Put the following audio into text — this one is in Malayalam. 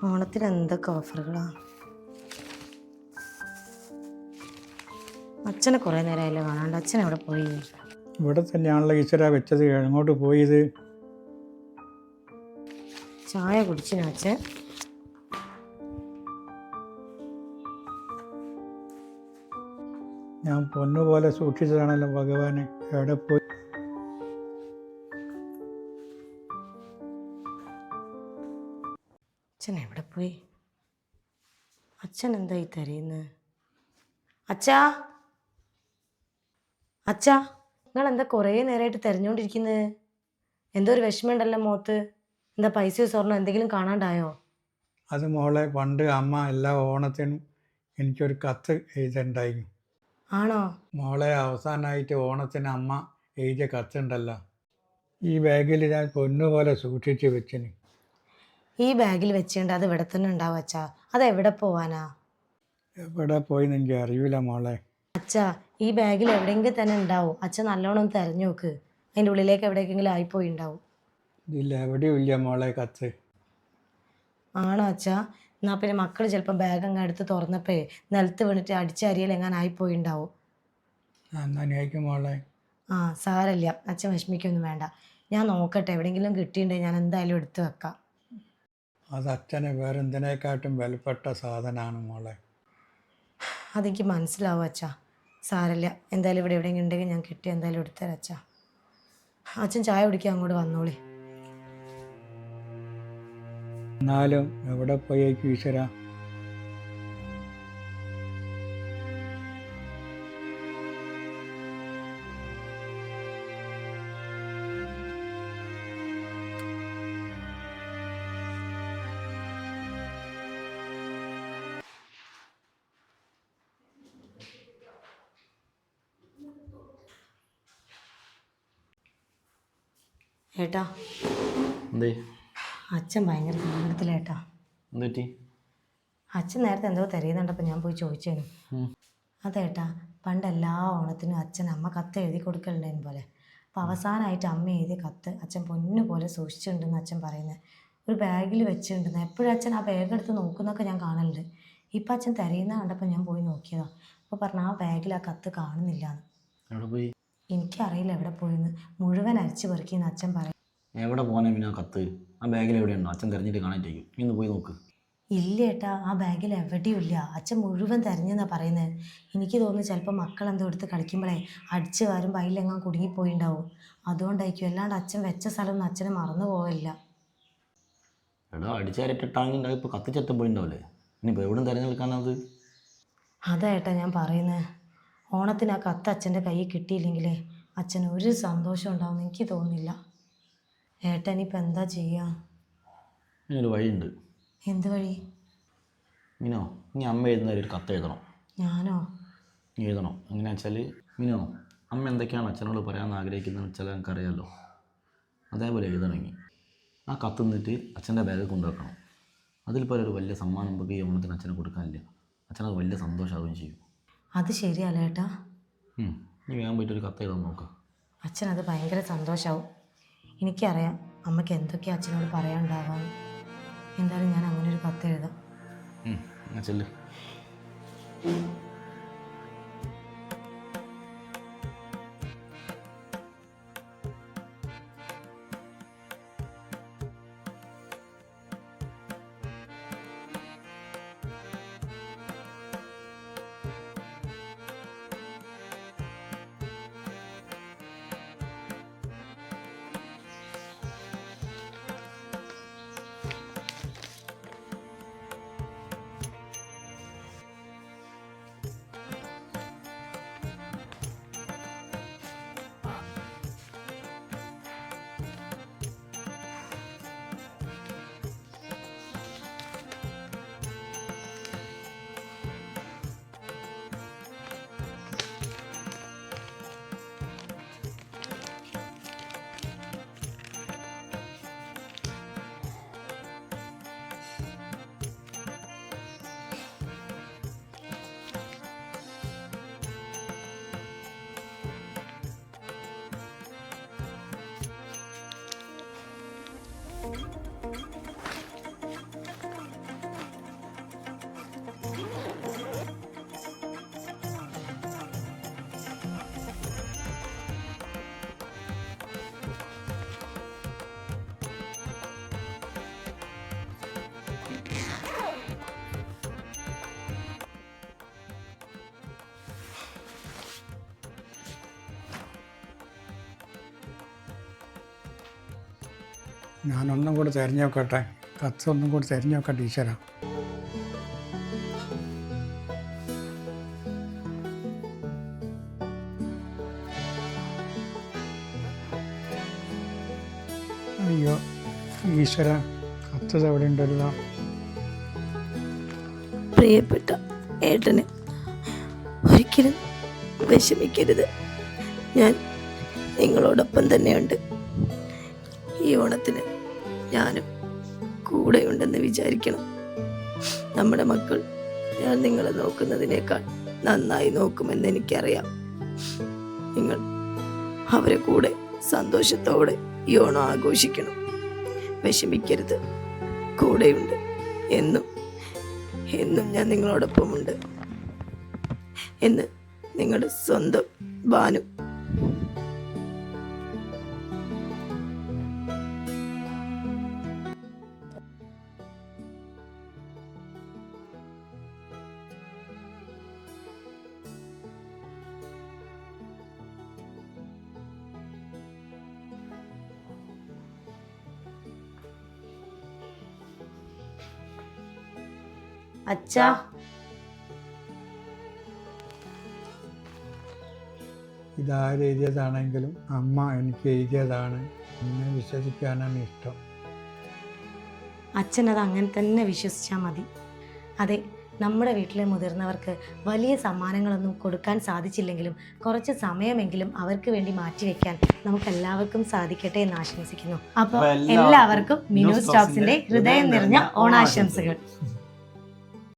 ഓണത്തിന് എന്തൊക്കെ ഓഫറുകളാ. അച്ഛനെ കുറേ നേരമായല്ലോ കാണാണ്ട്. അച്ഛൻ എവിടെ പോയി? ഇവിടെ തന്നെയാണല്ലോ ഈശ്വര വെച്ചത്. എങ്ങോട്ട് പോയത്? ചായ കുടിച്ചിനോ അച്ഛൻ? ഞാൻ പൊന്നുപോലെ സൂക്ഷിച്ചതാണല്ലോ ഭഗവാന്. എവിടെ പോയി? അച്ഛൻ എവിടെ പോയി? അച്ഛൻ എന്താ ഈ തരയുന്നത്? അച്ഛാ, അച്ഛാ, നിങ്ങൾ എന്താ കുറേ നേരമായിട്ട് തിരഞ്ഞുകൊണ്ടിരിക്കുന്നത്? എന്തോ ഒരു വിഷമമുണ്ടല്ലോ മുഖത്ത്. എന്താ പൈസയോ സ്വർണ്ണം എന്തെങ്കിലും കാണാണ്ടായോ? അത് മോളെ, പണ്ട് അമ്മ എല്ലാ ഓണത്തിനും എനിക്കൊരു കത്ത് എഴുതിണ്ടായിരുന്നു. ആണോ? മോളെ, അവസാനമായിട്ട് ഓണത്തിന് അമ്മ എഴുതിയ കത്തുണ്ടല്ലോ, ഈ ബാഗിൽ ഞാൻ പൊന്നുപോലെ സൂക്ഷിച്ച് വെച്ചിന്. ഈ ബാഗിൽ വെച്ചുകൊണ്ട് അത് ഇവിടെ തന്നെ ഉണ്ടാവും അച്ഛാ. അത് എവിടെ പോവാനാ? എവിടെ പോയിന്ന് എനിക്ക് അറിയില്ല മോളെ. അച്ഛാ, ഈ ബാഗിൽ എവിടെയെങ്കിലും തന്നെ ഉണ്ടാവും. അച്ഛൻ നല്ലോണം ഒന്ന് തിരഞ്ഞു നോക്ക്. അതിൻ്റെ ഉള്ളിലേക്ക് എവിടേക്കെങ്കിലും ആയിപ്പോയി ഉണ്ടാവും. ഇതില്ല, എവിടെയും ഇല്ല മോളെ കത്ത്. ആണോ അച്ഛാ? എന്നാൽ പിന്നെ മക്കൾ ചിലപ്പോൾ ബാഗ് അങ്ങ് എടുത്ത് തുറന്നപ്പോൾ നിലത്ത് വീണിട്ട് അടിച്ചരിയൽ എങ്ങനെ ആയിപ്പോയി ഉണ്ടാവും. അങ്ങനെയായിരിക്കും മോളെ. ആ, സാരമില്ല, അച്ഛൻ വിഷമിക്കൊന്നും വേണ്ട. ഞാൻ നോക്കട്ടെ, എവിടെയെങ്കിലും കിട്ടിയിട്ടുണ്ടെങ്കിൽ ഞാൻ എന്തായാലും എടുത്ത് വെക്കാം. അത് അച്ഛനെ വേറെ എന്തിനേക്കാട്ടും വിലപ്പെട്ട സാധനമാണ് മോളെ. അതെനിക്ക് മനസ്സിലാവും അച്ഛാ. സാരമില്ല, എന്തായാലും ഇവിടെ എവിടെയെങ്കിലും ഉണ്ടെങ്കിൽ ഞാൻ കിട്ടി എന്തായാലും എടുത്തരാം അച്ഛാ. അച്ഛൻ ചായ കുടിക്കാൻ അങ്ങോട്ട് വന്നോളി. എന്നാലും എവിടെ പോയേക്കും ഈശ്വര? ഏട്ടാ, എന്തേ? അച്ഛൻ ഭയങ്കര സങ്കടത്തിലേട്ടാ. എന്ത് പറ്റി? അച്ഛൻ നേരത്തെ എന്തോ തിരയുന്നുണ്ടപ്പോൾ ഞാൻ പോയി ചോദിച്ചേനു. അതേട്ടാ, പണ്ട് എല്ലാ ഓണത്തിനും അച്ഛൻ അമ്മ കത്ത് എഴുതി കൊടുക്കലുണ്ടായിരുന്നു പോലെ. അപ്പോൾ അവസാനമായിട്ട് അമ്മ എഴുതിയ കത്ത് അച്ഛൻ പൊന്നു പോലെ സൂക്ഷിച്ചിട്ടുണ്ടെന്ന് അച്ഛൻ പറയുന്നത്. ഒരു ബാഗിൽ വെച്ചിട്ടുണ്ടെന്ന്. എപ്പോഴും അച്ഛൻ ആ ബാഗ് എടുത്ത് നോക്കുന്നൊക്കെ ഞാൻ കാണലുണ്ട്. ഇപ്പം അച്ഛൻ തിരയുന്ന കണ്ടപ്പോൾ ഞാൻ പോയി നോക്കിയതാണ്. അപ്പോൾ പറഞ്ഞു ആ ബാഗിൽ ആ കത്ത് കാണുന്നില്ലാന്ന്. എവിടെ പോയി? എനിക്കറിയില്ല എവിടെ പോയിന്ന്. മുഴുവൻ അരിച്ചു പെറുക്കിയെന്ന് അച്ഛൻ പറയും. എവിടെ പോകാനാ പിന്നെ ആ കത്ത്? ആ ബാഗിൽ എവിടെയുണ്ടോ? അച്ഛൻ തിരഞ്ഞിട്ട് കാണാനായിരിക്കും. നീ ഒന്ന് പോയി നോക്ക്. ഇല്ല ഏട്ടാ, ആ ബാഗിൽ എവിടെയും ഇല്ല. അച്ഛൻ മുഴുവൻ തിരഞ്ഞെന്നാണ് പറയുന്നത്. എനിക്ക് തോന്നുന്നു ചിലപ്പോൾ മക്കളെന്തോ എടുത്ത് കളിക്കുമ്പോഴേ അടിച്ച് വരുമ്പോൾ അതിലെങ്ങാൻ കുടുങ്ങിപ്പോയിണ്ടാവും. അതുകൊണ്ടായിരിക്കും. അല്ലാണ്ട് അച്ഛൻ വെച്ച സ്ഥലമൊന്നും അച്ഛനെ മറന്നു പോവില്ല. എടാ, അടിച്ചാരിട്ടിട്ടാണെങ്കിൽ ഇപ്പോൾ കത്തിച്ചെത്ത പോയിണ്ടാവില്ലേ? ഇനിയിപ്പോൾ എവിടെയും തിരഞ്ഞെടുക്കാനത്? അതാ ഏട്ടാ ഞാൻ പറയുന്നത്. ഓണത്തിന് ആ കത്ത് അച്ഛൻ്റെ കയ്യിൽ കിട്ടിയില്ലെങ്കിലേ അച്ഛന് ഒരു സന്തോഷം ഉണ്ടാവുമെന്ന് എനിക്ക് തോന്നുന്നില്ല. ഏട്ടാ ഇനിയിപ്പോൾ എന്താ ചെയ്യുക? ഇനിയൊരു വഴിയുണ്ട്. എന്ത് വഴി? മീനോ, നീ അമ്മ എഴുതുന്ന ഒരു കത്ത് എഴുതണം. ഞാനോ? നീ എഴുതണം. എങ്ങനെയാണെന്ന് വെച്ചാൽ, മീനോ, അമ്മ എന്തൊക്കെയാണ് അച്ഛനോട് പറയാമെന്ന് ആഗ്രഹിക്കുന്നതെന്ന് വെച്ചാൽ എനിക്കറിയാമല്ലോ. അതേപോലെ എഴുതണമെങ്കിൽ ആ കത്ത് നിന്നിട്ട് അച്ഛൻ്റെ ബാഗിൽ കൊണ്ടുവെക്കണം. അതിൽപോലെ ഒരു വലിയ സമ്മാനം നമുക്ക് ഈ ഓണത്തിന് അച്ഛനെ കൊടുക്കാനില്ല. അച്ഛനത് വലിയ സന്തോഷമാവുകയും ചെയ്യും. അത് ശരിയല്ല ഏട്ടാ. നീ വേഗം പോയിട്ട് ഒരു കത്ത് എഴുതാൻ നോക്കാം. അച്ഛനത് ഭയങ്കര സന്തോഷമാവും. എനിക്കറിയാം അമ്മയ്ക്ക് എന്തൊക്കെയാണ് അച്ഛനോട് പറയാനുണ്ടാവാന്ന്. എന്തായാലും ഞാൻ അങ്ങനെ ഒരു കത്ത് എഴുതാം. ചെല്ല്. ഞാനൊന്നും കൂടി തിരഞ്ഞു നോക്കട്ടെ, കത്ത് ഒന്നും കൂടി തിരഞ്ഞു നോക്കട്ടെ ടീച്ചറാ. അയ്യോ ഈശ്വര, കത്ത് എവിടെ ഉണ്ടല്ലോ. പ്രിയപ്പെട്ട ഏട്ടന്, ഒരിക്കലും വിഷമിക്കരുത്. ഞാൻ നിങ്ങളോടൊപ്പം തന്നെയുണ്ട്. ഈ ഓണത്തിന് ഞാനും കൂടെയുണ്ടെന്ന് വിചാരിക്കണം. നമ്മുടെ മക്കൾ ഞാൻ നിങ്ങളെ നോക്കുന്നതിനേക്കാൾ നന്നായി നോക്കുമെന്ന് എനിക്കറിയാം. നിങ്ങൾ അവരെ കൂടെ സന്തോഷത്തോടെ ഈ ഓണം ആഘോഷിക്കണം. വിഷമിക്കരുത്, കൂടെയുണ്ട്. എന്നും എന്നും ഞാൻ നിങ്ങളോടൊപ്പമുണ്ട് എന്ന് നിങ്ങളുടെ സ്വന്തം ബാനു. അച്ഛാ, ഇതാരെഴുതിയതാണെങ്കിലും അമ്മ എനിക്ക് എഴുതിയതാണ്. എന്നെ വിശ്വസിക്കാനാണ് ഇഷ്ടം. അച്ഛനത് അങ്ങനെ തന്നെ വിശ്വസിച്ചാൽ മതി. അതെ, നമ്മുടെ വീട്ടിലെ മുതിർന്നവർക്ക് വലിയ സമ്മാനങ്ങളൊന്നും കൊടുക്കാൻ സാധിച്ചില്ലെങ്കിലും കുറച്ച് സമയമെങ്കിലും അവർക്ക് വേണ്ടി മാറ്റിവെക്കാൻ നമുക്ക് എല്ലാവർക്കും സാധിക്കട്ടെ എന്ന് ആശംസിക്കുന്നു. അപ്പോൾ എല്ലാവർക്കും മിനു സ്റ്റോക്സിന്റെ ഹൃദയം നിറഞ്ഞ ഓണാശംസകൾ.